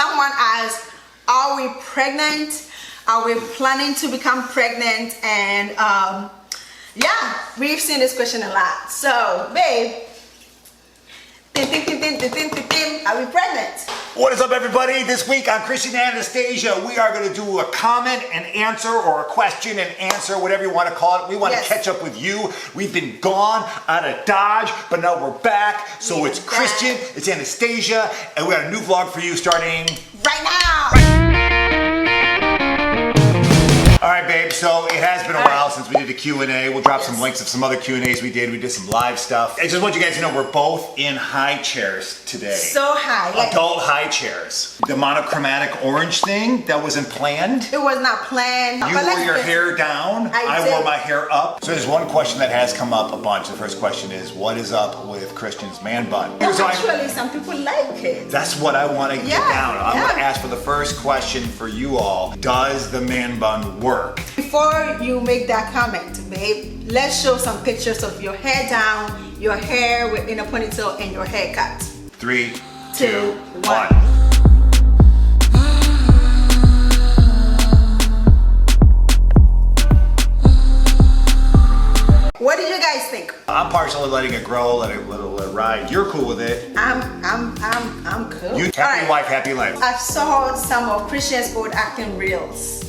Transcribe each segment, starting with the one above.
Someone asked, are we pregnant? Are we planning to become pregnant? And yeah, we've seen this question a lot. So, babe, are we pregnant? What is up, everybody? This week on Christian Anastasia, we are going to do a comment and answer, or a question and answer, whatever you want to call it. We want to catch up with you. We've been gone out of Dodge, but now we're back. So it's Christian, it's Anastasia, and we got a new vlog for you starting right now. All right, babe, so it has been a while since we did a Q&A. We'll drop some links of some other Q&As we did. We did some live stuff. I just want you guys to know we're both in high chairs today. So high. Adult high chairs. The monochromatic orange thing, that wasn't planned. It was not planned. You wore your hair down. I wore my hair up. So there's one question that has come up a bunch. The first question is, what is up with Christian's man bun? Actually, some people like it. That's what I want to get down. I want to ask for the first question for you all. Does the man bun work? Before you make that comment, babe, let's show some pictures of your hair down, your hair in a ponytail, and your haircut. 3, 2, 1. What did you guys think? I'm partially letting it grow, let it ride. You're cool with it. I'm cool. You happy wife, happy life. I saw some of Christian's old acting reels.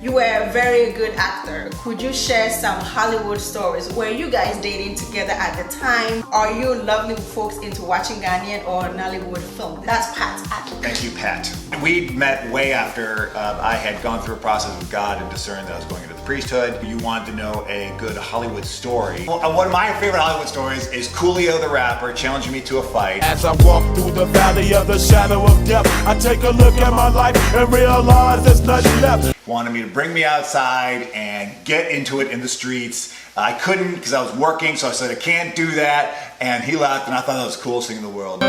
You were a very good actor. Could you share some Hollywood stories? Were you guys dating together at the time? Are you lovely folks into watching Ghanaian or Nollywood film? That's Pat. Thank you, Pat. We met way after I had gone through a process with God and discerned that I was going into the priesthood. You wanted to know a good Hollywood story. Well, one of my favorite Hollywood stories is Coolio the rapper challenging me to a fight. As I walk through the valley of the shadow of death, I take a look at my life and realize there's nothing left. Wanted me to bring me outside and get into it in the streets. I couldn't because I was working, so I said I can't do that. And he laughed, and I thought that was the coolest thing in the world.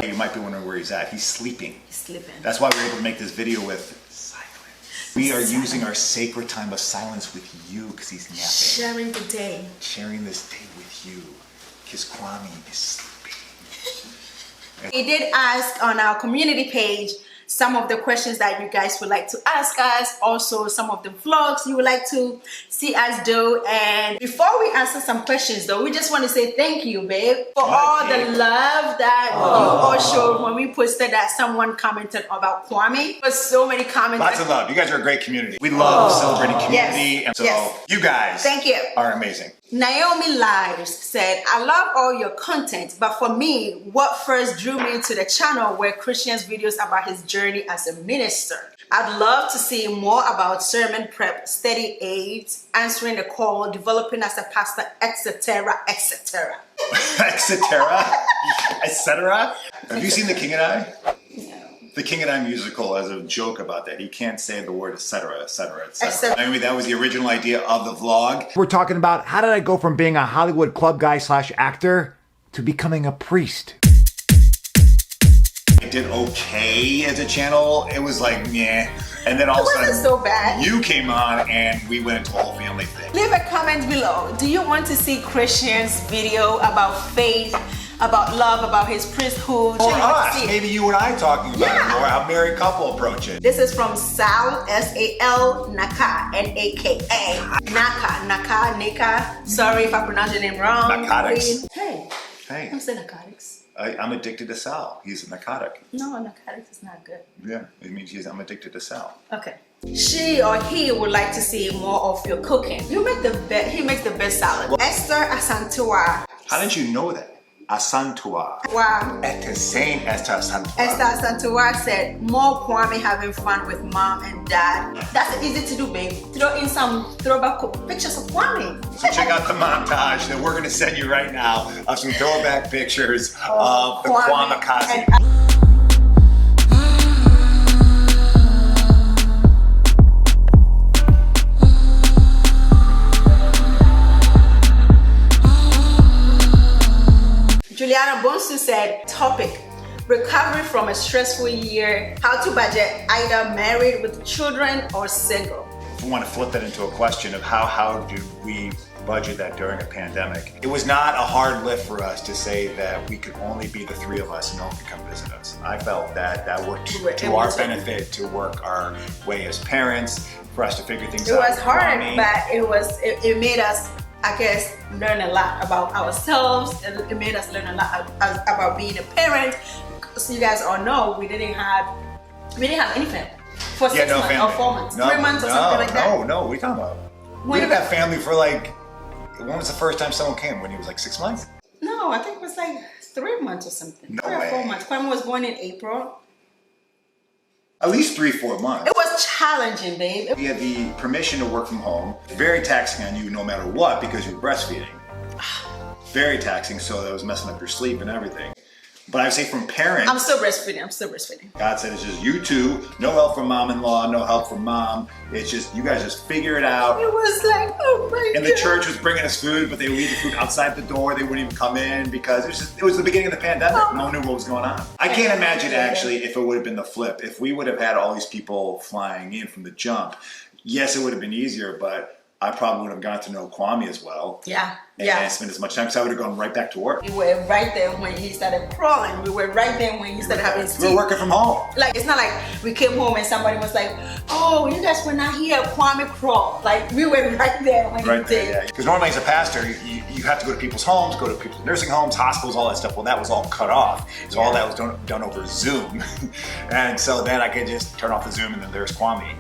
You might be wondering where he's at. He's sleeping. He's sleeping. That's why we were able to make this video with silence. We are using our sacred time of silence with you because he's napping. Sharing the day. Sharing this day with you because Kwame is sleeping. We did ask on our community page some of the questions that you guys would like to ask us, also some of the vlogs you would like to see us do. And before we answer some questions though, we just want to say thank you, babe, for all the love that you all showed when we posted that someone commented about Kwame. There was so many comments. Lots of love. You guys are a great community. We love celebrating community. And so you guys are amazing. Naomi Lives said, I love all your content, but for me, what first drew me to the channel were Christian's videos about his journey as a minister. I'd love to see more about sermon prep, study aids, answering the call, developing as a pastor, etc., etc. Etc. etc. Have you seen The King and I? The King and I musical has a joke about that. He can't say the word etc., etc., etc. I mean, that was the original idea of the vlog. We're talking about how did I go from being a Hollywood club guy / actor to becoming a priest. I did okay as a channel. It was like, yeah. And then all of a sudden, so bad. You came on and we went into a whole family thing. Leave a comment below. Do you want to see Christian's video about faith, about love, about his priesthood? Or us, maybe you and I talking about it, or how a married couple approach it. This is from Sal, S-A-L, Naka, N-A-K-A. Naka. Sorry if I pronounced your name wrong. Narcotics. Hey. Don't say narcotics. I'm addicted to Sal. He's a narcotic. No, narcotics is not good. Yeah, it means I'm addicted to Sal. Okay. She or he would like to see more of your cooking. He makes the best salad. Esther Asantua. How did you know that? Asantua. Wow. Esther saying Esther Asantua. Esther Asantua said, more Kwame having fun with mom and dad. That's easy to do, babe. Throw in some throwback pictures of Kwame. So check out the montage that we're going to send you right now of some throwback pictures of the Kwame-kazi. Juliana Bonsu said, topic, recovery from a stressful year, how to budget, either married with children or single. We want to flip that into a question of how do we budget that during a pandemic. It was not a hard lift for us to say that we could only be the three of us and no one could come visit us. I felt that that worked to our benefit, to work our way as parents, for us to figure things out. It was hard, but it made us, I guess, learn a lot about ourselves. It made us learn a lot about being a parent. So you guys all know we didn't have anything for 6 months or 4 months, 3 months or something like that. No, we talking about. We didn't have family for like. When was the first time someone came? When he was like 6 months? No, I think it was like 3 months or something. No 3 way. or 4 months. Kwame was born in April. At least 3-4 months. It was challenging, babe. We had the permission to work from home. Very taxing on you no matter what because you're breastfeeding. Very taxing, so that was messing up your sleep and everything. But I would say from parents, I'm still breastfeeding. God said it's just you two, no help from mom-in-law, no help from mom. It's just, you guys just figure it out. It was like, oh my God. And the church was bringing us food, but they would leave the food outside the door. They wouldn't even come in because it was the beginning of the pandemic. No one knew what was going on. I can't imagine actually if it would have been the flip. If we would have had all these people flying in from the jump, yes, it would have been easier, but I probably would have gotten to know Kwame as well. Yeah. And spend as much time, because I would have gone right back to work. We were right there when he started crawling. We were right there when he started having We were working from home. Like, it's not like we came home and somebody was like, oh, you guys were not here, Kwame crawled. Like, we were right there when Right he there, did. yeah. Because normally as a pastor, you have to go to people's homes, go to people's nursing homes, hospitals, all that stuff. Well, that was all cut off. So all that was done over Zoom. And so then I could just turn off the Zoom and then there's Kwame,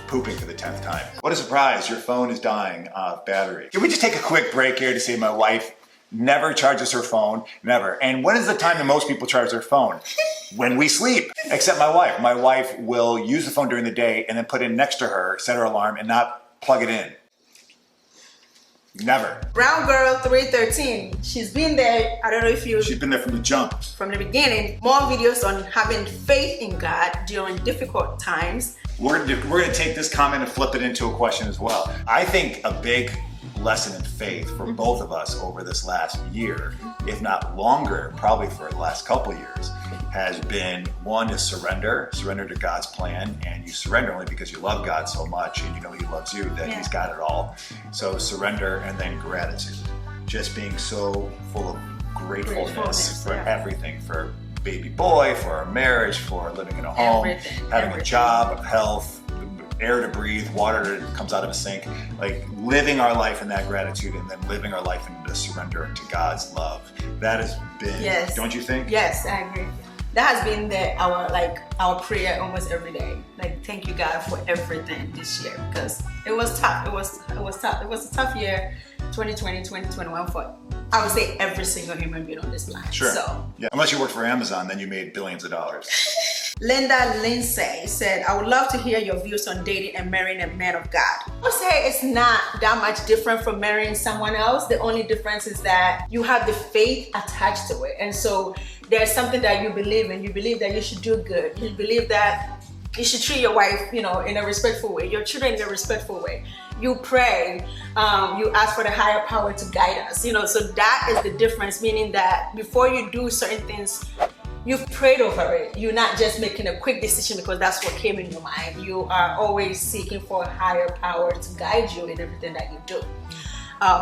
pooping for the 10th time. What a surprise, your phone is dying of battery. Can we just take a quick break here to say my wife never charges her phone, never. And when is the time that most people charge their phone? When we sleep, except my wife. My wife will use the phone during the day and then put it next to her, set her alarm, and not plug it in. Never. Brown Girl 313. She's been there. I don't know if you. She's been there from the jump. From the beginning. More videos on having faith in God during difficult times. We're gonna take this comment and flip it into a question as well. I think a big lesson in faith for both of us over this last year, if not longer, probably for the last couple years, has been one is surrender to God's plan, and you surrender only because you love God so much and you know He loves you, that He's got it all. So surrender, and then gratitude, just being so full of gratefulness for everything, for baby boy, for our marriage, for living in a home, having a job, health, air to breathe, water that comes out of a sink, like living our life in that gratitude and then living our life in the surrender to God's love. That has been, don't you think? Yes, I agree. That has been our prayer almost every day. Like, thank you God for everything this year, because it was tough. It was tough. It was a tough year, 2020, 2021 for, I would say, every single human being on this planet. Sure. So, yeah. Unless you worked for Amazon, then you made billions of dollars. Linda Lindsay said, I would love to hear your views on dating and marrying a man of God. I would say it's not that much different from marrying someone else. The only difference is that you have the faith attached to it. And so there's something that you believe in. You believe that you should do good. You believe that you should treat your wife, in a respectful way, your children in a respectful way. You pray, you ask for the higher power to guide us, so that is the difference, meaning that before you do certain things, you've prayed over it. You're not just making a quick decision because that's what came in your mind. You are always seeking for a higher power to guide you in everything that you do.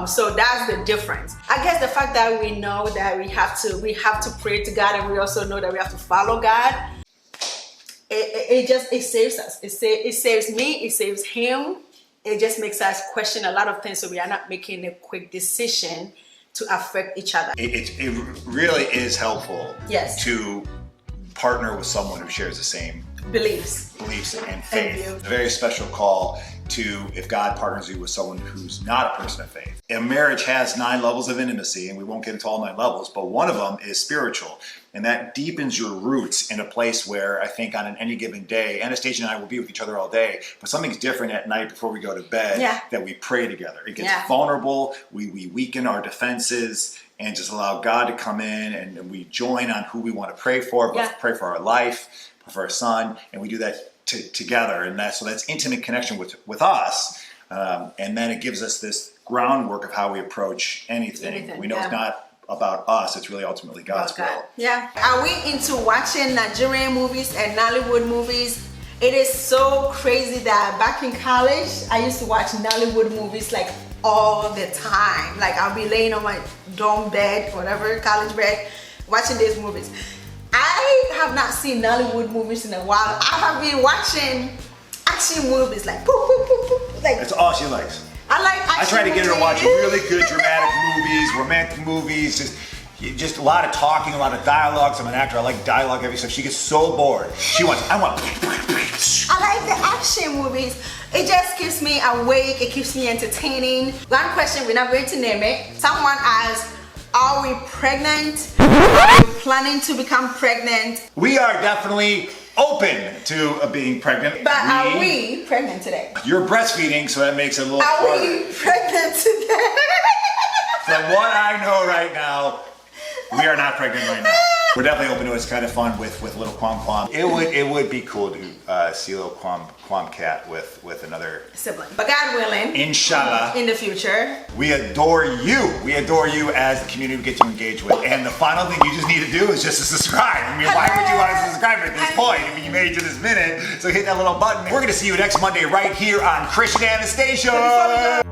So that's the difference. I guess the fact that we know that we have to pray to God, and we also know that we have to follow God, it saves us. It saves me, it saves him. It just makes us question a lot of things, so we are not making a quick decision to affect each other. It really is helpful to partner with someone who shares the same beliefs and faith. A very special call to, if God partners you with someone who's not a person of faith. A marriage has 9 levels of intimacy, and we won't get into all 9 levels, but one of them is spiritual. And that deepens your roots in a place where I think on any given day, Anastasia and I will be with each other all day, but something's different at night before we go to bed, that we pray together. It gets vulnerable, we weaken our defenses, and just allow God to come in, and we join on who we want to pray for, pray for our life, for our son, and we do that together. And that's intimate connection with us, and then it gives us this groundwork of how we approach anything. We know it's not about us, it's really ultimately God's will. Yeah. Are we into watching Nigerian movies and Nollywood movies? It is so crazy that back in college, I used to watch Nollywood movies like all the time. Like I'll be laying on my dorm bed, whatever, college bed, watching these movies. I have not seen Nollywood movies in a while. I have been watching action movies like poop, poop, poop, poop, like That's all she likes. I like action I try to get her to watch movies. really good dramatic movies, romantic movies, just a lot of talking, a lot of dialogues. I'm an actor, I like dialogue heavy stuff. She gets so bored. I want. I like the action movies. It just keeps me awake, it keeps me entertaining. One question, we're not going to name it. Someone asked, are we pregnant? Are we planning to become pregnant? We are definitely open to being pregnant. But are we pregnant today? You're breastfeeding, so that makes it a little Are harder. we pregnant today? From what I know right now, we are not pregnant right now. We're definitely open to it. It's kind of fun with little Quam Quam. It would be cool to see little Quam Cat with another Sibling. But God willing, Inshallah. in the future, We adore you. We adore you as the community we get to engage with. And the final thing you just need to do is just to subscribe. I mean, why would you want to subscribe at this point? I mean, you made it to this minute, so hit that little button. We're going to see you next Monday right here on Christian Anastasia.